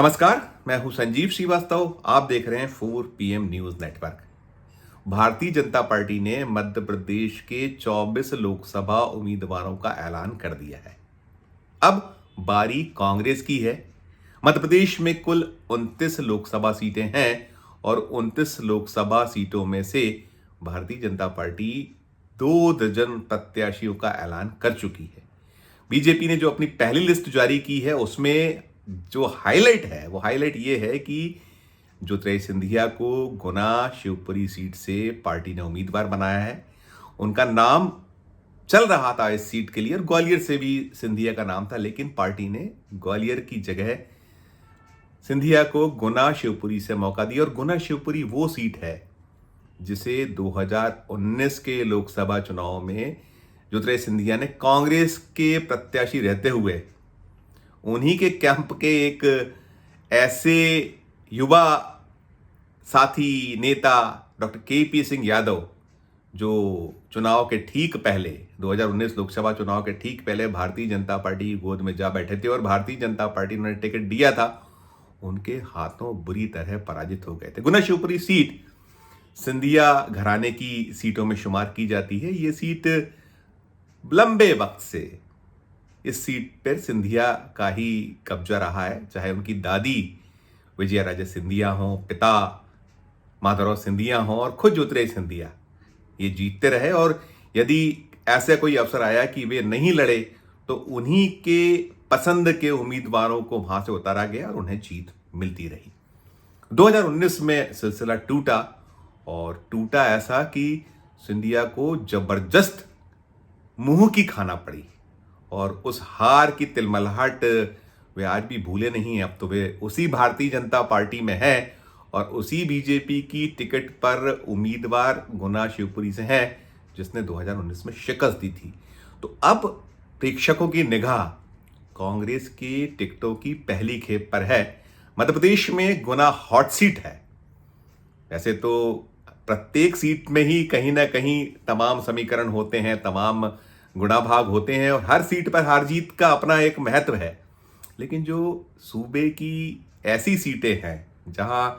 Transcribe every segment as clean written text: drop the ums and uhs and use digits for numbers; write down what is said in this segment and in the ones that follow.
नमस्कार, मैं हूं संजीव श्रीवास्तव। आप देख रहे हैं 4 PM news network. Bharatiya Janata party ने मध्य प्रदेश के 24 लोकसभा उम्मीदवारों का ऐलान कर दिया है। अब बारी कांग्रेस की है। मध्य प्रदेश में कुल 29 लोकसभा सीटें हैं और 29 लोकसभा सीटों में से भारतीय जनता पार्टी 2 दर्जन प्रत्याशियों का ऐलान कर चुकी है। बीजेपी ने जो अपनी पहली लिस्ट जारी की है उसमें जो हाईलाइट है वो हाईलाइट ये है कि ज्योतिरादित्य सिंधिया को गुना शिवपुरी सीट से पार्टी ने उम्मीदवार बनाया है। उनका नाम चल रहा था इस सीट के लिए और ग्वालियर से भी सिंधिया का नाम था, लेकिन पार्टी ने ग्वालियर की जगह सिंधिया को गुना शिवपुरी से मौका दिया। और गुना शिवपुरी वो सीट है जिसे 2019 के लोकसभा चुनाव में ज्योतिरादित्य सिंधिया ने कांग्रेस के प्रत्याशी रहते हुए उन्हीं के कैंप के एक ऐसे युवा साथी नेता डॉक्टर KP सिंह यादव, जो चुनाव के ठीक पहले 2019 लोकसभा चुनाव के ठीक पहले भारतीय जनता पार्टी की गोद में जा बैठे थे और भारतीय जनता पार्टी ने टिकट दिया था, उनके हाथों बुरी तरह पराजित हो गए थे। गुना शिवपुरी सीट सिंधिया घराने की सीटों में शुमार की जाती है। ये सीट लंबे वक्त से इस सीट पर सिंधिया का ही कब्जा रहा है, चाहे उनकी दादी विजया राजे सिंधिया हो, पिता माधवराव सिंधिया हो और खुद ज्योतिरादित्य सिंधिया, ये जीतते रहे। और यदि ऐसा कोई अवसर आया कि वे नहीं लड़े तो उन्हीं के पसंद के उम्मीदवारों को वहां से उतारा गया और उन्हें जीत मिलती रही। 2019 में सिलसिला टूटा और टूटा ऐसा कि सिंधिया को जबरदस्त मुंह की खाना पड़ी और उस हार की तिलमलाहट वे आज भी भूले नहीं हैं। अब तो वे उसी भारतीय जनता पार्टी में हैं और उसी बीजेपी की टिकट पर उम्मीदवार गुना शिवपुरी से हैं जिसने 2019 में शिकस्त दी थी। तो अब प्रेक्षकों की निगाह कांग्रेस की टिकटों की पहली खेप पर है। मध्य प्रदेश में गुना हॉट सीट है। वैसे तो प्रत्येक सीट में ही कहीं ना कहीं तमाम समीकरण होते हैं, तमाम गुणा भाग होते हैं और हर सीट पर हार जीत का अपना एक महत्व है, लेकिन जो सूबे की ऐसी सीटें हैं जहां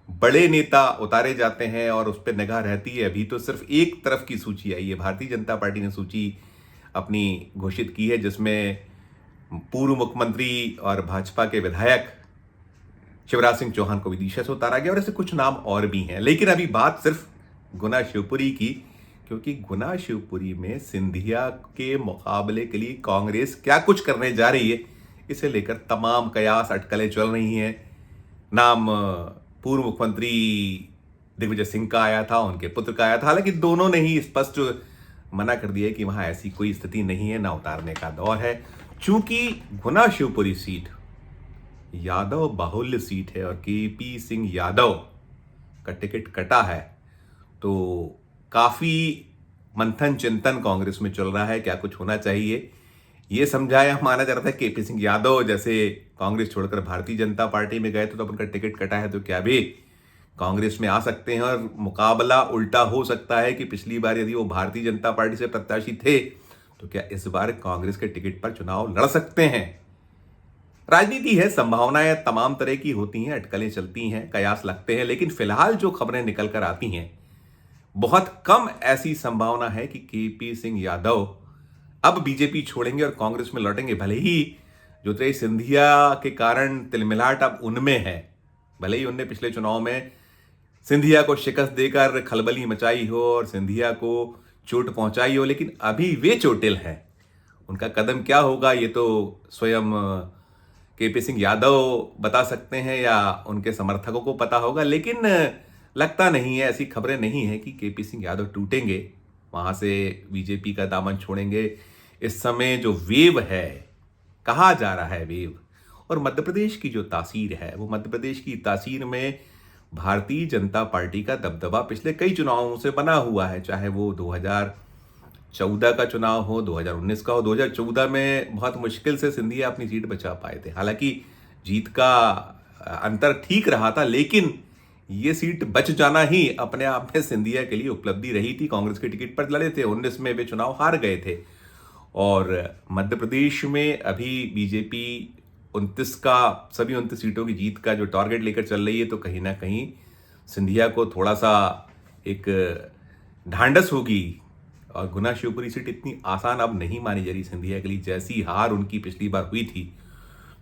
बड़े नेता उतारे जाते हैं और उस पर निगाह रहती है। अभी तो सिर्फ एक तरफ की सूची आई है, भारतीय जनता पार्टी ने सूची अपनी घोषित की है जिसमें पूर्व मुख्यमंत्री और भाजपा के विधायक शिवराज सिंह चौहान को विदिशा से उतारा गया और ऐसे कुछ नाम और भी हैं। लेकिन अभी बात सिर्फ गुना शिवपुरी की, क्योंकि गुना शिवपुरी में सिंधिया के मुकाबले के लिए कांग्रेस क्या कुछ करने जा रही है, इसे लेकर तमाम कयास अटकलें चल रही हैं। नाम पूर्व मुख्यमंत्री दिग्विजय सिंह का आया था, उनके पुत्र का आया था, हालांकि दोनों ने ही स्पष्ट मना कर दिया कि वहां ऐसी कोई स्थिति नहीं है, ना उतारने का दौर है। चूंकि गुना शिवपुरी सीट यादव बाहुल्य सीट है और KP सिंह यादव का टिकट कटा है, तो काफी मंथन चिंतन कांग्रेस में चल रहा है क्या कुछ होना चाहिए। ये समझाया माना जा रहा था KP सिंह यादव जैसे कांग्रेस छोड़कर भारतीय जनता पार्टी में गए थे तो अब उनका टिकट कटा है तो क्या वे कांग्रेस में आ सकते हैं। और मुकाबला उल्टा हो सकता है कि पिछली बार यदि वो भारतीय जनता पार्टी से प्रत्याशी थे तो क्या इस बार कांग्रेस के टिकट पर चुनाव लड़ सकते हैं। राजनीति है, संभावनाएं तमाम तरह की होती हैं, अटकलें चलती हैं, कयास लगते हैं, लेकिन फिलहाल जो खबरें निकल कर आती हैं बहुत कम ऐसी संभावना है कि KP सिंह यादव अब बीजेपी छोड़ेंगे और कांग्रेस में लौटेंगे। भले ही ज्योतिरादित्य सिंधिया के कारण तिलमिलाहट अब उनमें है, भले ही उनने पिछले चुनाव में सिंधिया को शिकस्त देकर खलबली मचाई हो और सिंधिया को चोट पहुंचाई हो, लेकिन अभी वे चोटिल हैं। उनका कदम क्या होगा ये तो स्वयं KP सिंह यादव बता सकते हैं या उनके समर्थकों को पता होगा, लेकिन लगता नहीं है, ऐसी खबरें नहीं है कि KP सिंह यादव टूटेंगे, वहां से बीजेपी का दामन छोड़ेंगे। इस समय जो वेव है, कहा जा रहा है वेव, और मध्य प्रदेश की जो तासीर है वो मध्य प्रदेश की तासीर में भारतीय जनता पार्टी का दबदबा पिछले कई चुनावों से बना हुआ है, चाहे वो 2014 का चुनाव हो, 2019 का हो। 2014 में बहुत मुश्किल से सिंधिया अपनी सीट बचा पाए थे, हालांकि जीत का अंतर ठीक रहा था, लेकिन ये सीट बच जाना ही अपने आप में सिंधिया के लिए उपलब्धि रही थी। कांग्रेस के टिकट पर लड़े थे, 19 में वे चुनाव हार गए थे और मध्य प्रदेश में अभी बीजेपी 29 का, सभी 29 सीटों की जीत का जो टारगेट लेकर चल रही है, तो कहीं ना कहीं सिंधिया को थोड़ा सा एक ढांढस होगी। और गुना शिवपुरी सीट इतनी आसान अब नहीं मानी जा रही सिंधिया के लिए, जैसी हार उनकी पिछली बार हुई थी।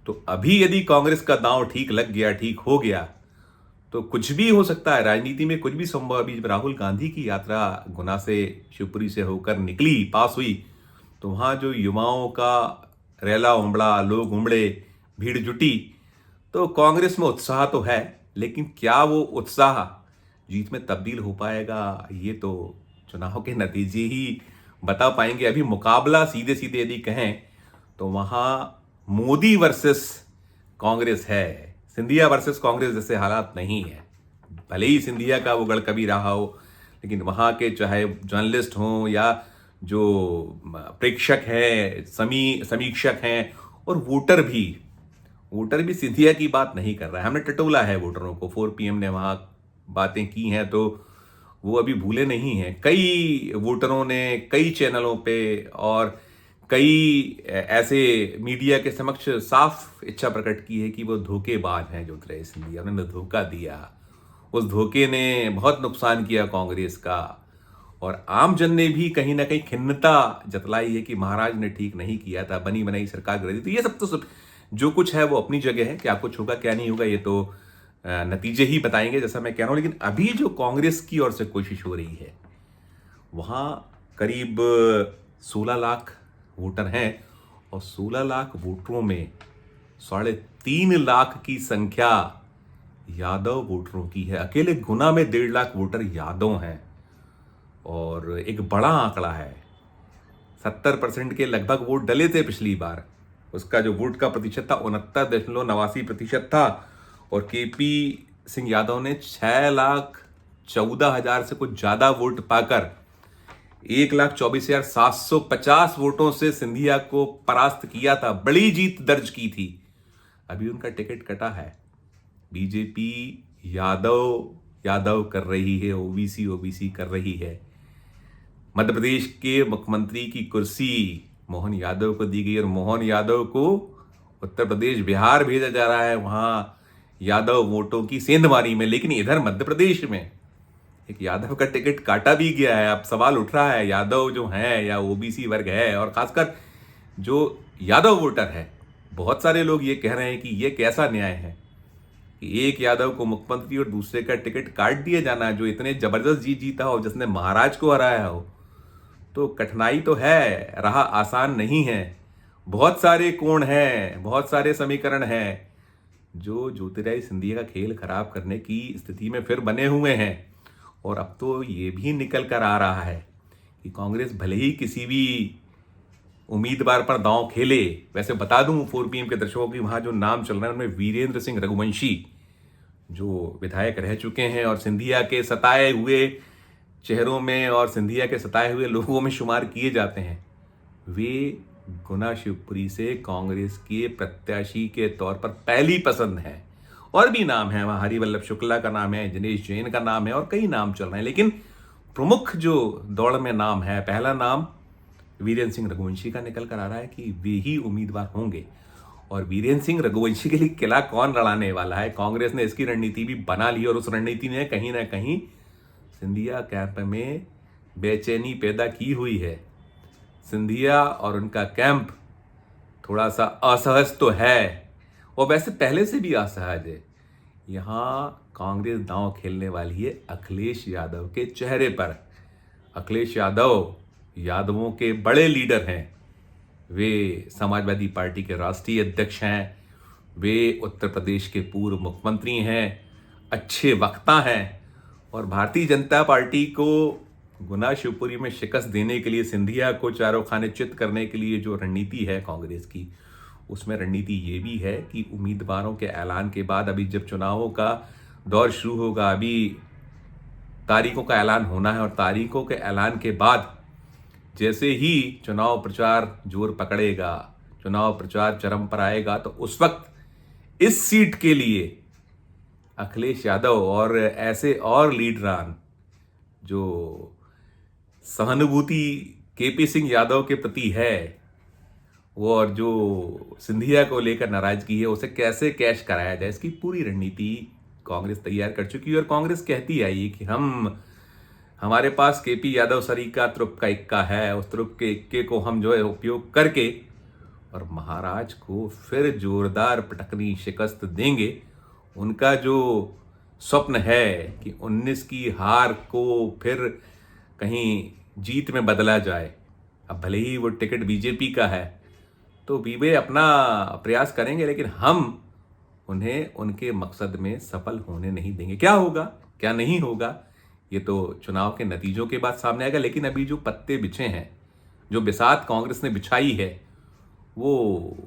तो अभी यदि कांग्रेस का दांव ठीक लग गया, ठीक हो गया, तो कुछ भी हो सकता है। राजनीति में कुछ भी संभव। अभी जब राहुल गांधी की यात्रा गुना से शिवपुरी से होकर निकली, पास हुई, तो वहां जो युवाओं का रैला उमड़ा, लोग उमड़े, भीड़ जुटी, तो कांग्रेस में उत्साह तो है, लेकिन क्या वो उत्साह जीत में तब्दील हो पाएगा, ये तो चुनाव के नतीजे ही बता पाएंगे। अभी मुकाबला सीधे सीधे यदि कहें तो वहां मोदी वर्सेस कांग्रेस है, सिंधिया वर्सेस कांग्रेस जैसे हालात नहीं है। भले ही सिंधिया का वो गढ़ कभी रहा हो, लेकिन वहां के चाहे जर्नलिस्ट हों या जो प्रेक्षक हैं, समीक्षक हैं, और वोटर भी सिंधिया की बात नहीं कर रहा है। हमने टटोला है वोटरों को, 4 PM ने वहां बातें की हैं, तो वो अभी भूले नहीं हैं। कई वोटरों ने कई चैनलों पे और कई ऐसे मीडिया के समक्ष साफ इच्छा प्रकट की है कि वो धोखेबाज हैं ज्योतिरादित्य सिंधिया, उन्होंने धोखा दिया। उस धोखे ने बहुत नुकसान किया कांग्रेस का। और आम जन ने भी कहीं ना कहीं खिन्नता जतलाई है कि महाराज ने ठीक नहीं किया था, बनी बनाई सरकार कर दी। तो ये सब जो कुछ है वो अपनी जगह है। क्या कुछ होगा क्या नहीं होगा, ये तो नतीजे ही बताएंगे, जैसा मैं कह रहा हूं। लेकिन अभी जो कांग्रेस की ओर से कोशिश हो रही है, वहां करीब 16 लाख वोटर हैं, और 16 लाख वोटरों में 3.5 लाख की संख्या यादव वोटरों की है। अकेले गुना में 1.5 लाख वोटर यादव हैं, और एक बड़ा आंकड़ा है। 70% के लगभग वोट डले थे पिछली बार। उसका जो वोट का प्रतिशत था 69.89% था, और केपी सिंह यादव ने 6,14,000 से कुछ ज्यादा वोट पाकर 1,24,750 वोटों से सिंधिया को परास्त किया था, बड़ी जीत दर्ज की थी। अभी उनका टिकट कटा है। बीजेपी यादव कर रही है, ओबीसी कर रही है। मध्य प्रदेश के मुख्यमंत्री की कुर्सी मोहन यादव को दी गई, और मोहन यादव को उत्तर प्रदेश, बिहार भेजा जा रहा है, वहां यादव वोटों की सेंधमारी में। लेकिन इधर मध्य प्रदेश में एक यादव का टिकट काटा भी गया है। अब सवाल उठ रहा है, यादव जो है या ओबीसी वर्ग है, और खासकर जो यादव वोटर है, बहुत सारे लोग ये कह रहे हैं कि ये कैसा न्याय है कि एक यादव को मुख्यमंत्री और दूसरे का टिकट काट दिया जाना, जो इतने जबरदस्त जीत जीता हो, जिसने महाराज को हराया हो। तो कठिनाई तो है, रहा आसान नहीं है। बहुत सारे कोण हैं, बहुत सारे समीकरण हैं जो ज्योतिरादित्य सिंधिया का खेल खराब करने की स्थिति में फिर बने हुए हैं। और अब तो ये भी निकल कर आ रहा है कि कांग्रेस भले ही किसी भी उम्मीदवार पर दांव खेले। वैसे बता दूं 4 PM के दर्शकों की, वहां जो नाम चल रहे हैं उनमें वीरेंद्र सिंह रघुवंशी, जो विधायक रह चुके हैं और सिंधिया के सताए हुए चेहरों में और सिंधिया के सताए हुए लोगों में शुमार किए जाते हैं, वे गुना शिवपुरी से कांग्रेस के प्रत्याशी के तौर पर पहली पसंद है। और भी नाम है, वहां हरिवल्लभ शुक्ला का नाम है, दिनेश जैन का नाम है, और कई नाम चल रहे हैं। लेकिन प्रमुख जो दौड़ में नाम है, पहला नाम वीरेंद्र सिंह रघुवंशी का निकल कर आ रहा है कि वे ही उम्मीदवार होंगे। और वीरेंद्र सिंह रघुवंशी के लिए किला कौन लड़ाने वाला है, कांग्रेस ने इसकी रणनीति भी बना ली, और उस रणनीति ने कहीं ना कहीं सिंधिया कैंप में बेचैनी पैदा की हुई है। सिंधिया और उनका कैंप थोड़ा सा असहज तो है, और वैसे पहले से भी असहज है। यहां कांग्रेस दांव खेलने वाली है अखिलेश यादव के चेहरे पर। अखिलेश यादव यादवों के बड़े लीडर हैं। वे समाजवादी पार्टी के राष्ट्रीय अध्यक्ष हैं, वे उत्तर प्रदेश के पूर्व मुख्यमंत्री हैं, अच्छे वक्ता हैं, और भारतीय जनता पार्टी को गुना शिवपुरी में शिकस्त देने के लिए, सिंधिया को चारों खाने चित करने के लिए जो रणनीति है कांग्रेस की, उसमें रणनीति ये भी है कि उम्मीदवारों के ऐलान के बाद, अभी जब चुनावों का दौर शुरू होगा, अभी तारीखों का ऐलान होना है, और तारीखों के ऐलान के बाद जैसे ही चुनाव प्रचार जोर पकड़ेगा, चुनाव प्रचार चरम पर आएगा, तो उस वक्त इस सीट के लिए अखिलेश यादव और ऐसे और लीडरान जो सहानुभूति केपी सिंह यादव के प्रति है, वो और जो सिंधिया को लेकर नाराजगी है उसे कैसे कैश कराया जाए, इसकी पूरी रणनीति कांग्रेस तैयार कर चुकी है। और कांग्रेस कहती आई है कि हमारे पास केपी यादव सरी का तुरुप का इक्का है, उस तुरुप के इक्के को हम जो है उपयोग करके और महाराज को फिर जोरदार पटकनी शिकस्त देंगे। उनका जो स्वप्न है कि 19 की हार को फिर कहीं जीत में बदला जाए, अब भले ही वो टिकट बीजेपी का है तो वे अपना प्रयास करेंगे, लेकिन हम उन्हें उनके मकसद में सफल होने नहीं देंगे। क्या होगा क्या नहीं होगा ये तो चुनाव के नतीजों के बाद सामने आएगा, लेकिन अभी जो पत्ते बिछे हैं, जो बिसात कांग्रेस ने बिछाई है, वो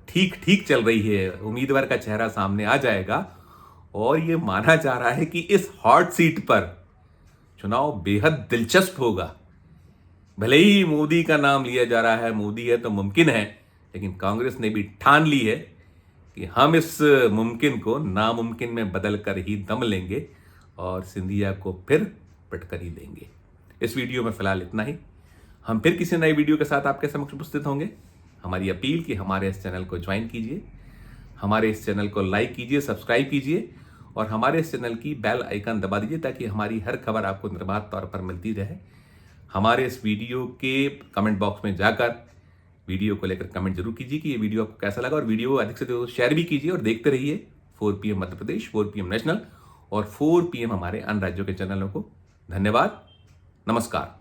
ठीक ठीक चल रही है। उम्मीदवार का चेहरा सामने आ जाएगा और ये माना जा रहा है कि इस हॉट सीट पर चुनाव बेहद दिलचस्प होगा। भले ही मोदी का नाम लिया जा रहा है, मोदी है तो मुमकिन है, लेकिन कांग्रेस ने भी ठान ली है कि हम इस मुमकिन को नामुमकिन में बदल कर ही दम लेंगे और सिंधिया को फिर पटकनी देंगे। इस वीडियो में फिलहाल इतना ही। हम फिर किसी नए वीडियो के साथ आपके समक्ष उपस्थित होंगे। हमारी अपील कि हमारे इस चैनल को ज्वाइन कीजिए, हमारे इस चैनल को लाइक कीजिए, सब्सक्राइब कीजिए और हमारे इस चैनल की बेल आइकन दबा दीजिए ताकि हमारी हर खबर आपको निर्बाध तौर पर मिलती रहे। हमारे इस वीडियो के कमेंट बॉक्स में जाकर वीडियो को लेकर कमेंट जरूर कीजिए कि ये वीडियो आपको कैसा लगा, और वीडियो अधिक से अधिक शेयर भी कीजिए और देखते रहिए 4 PM Madhya Pradesh, 4 PM national और 4 PM हमारे अन्य राज्यों के चैनलों को। धन्यवाद, नमस्कार।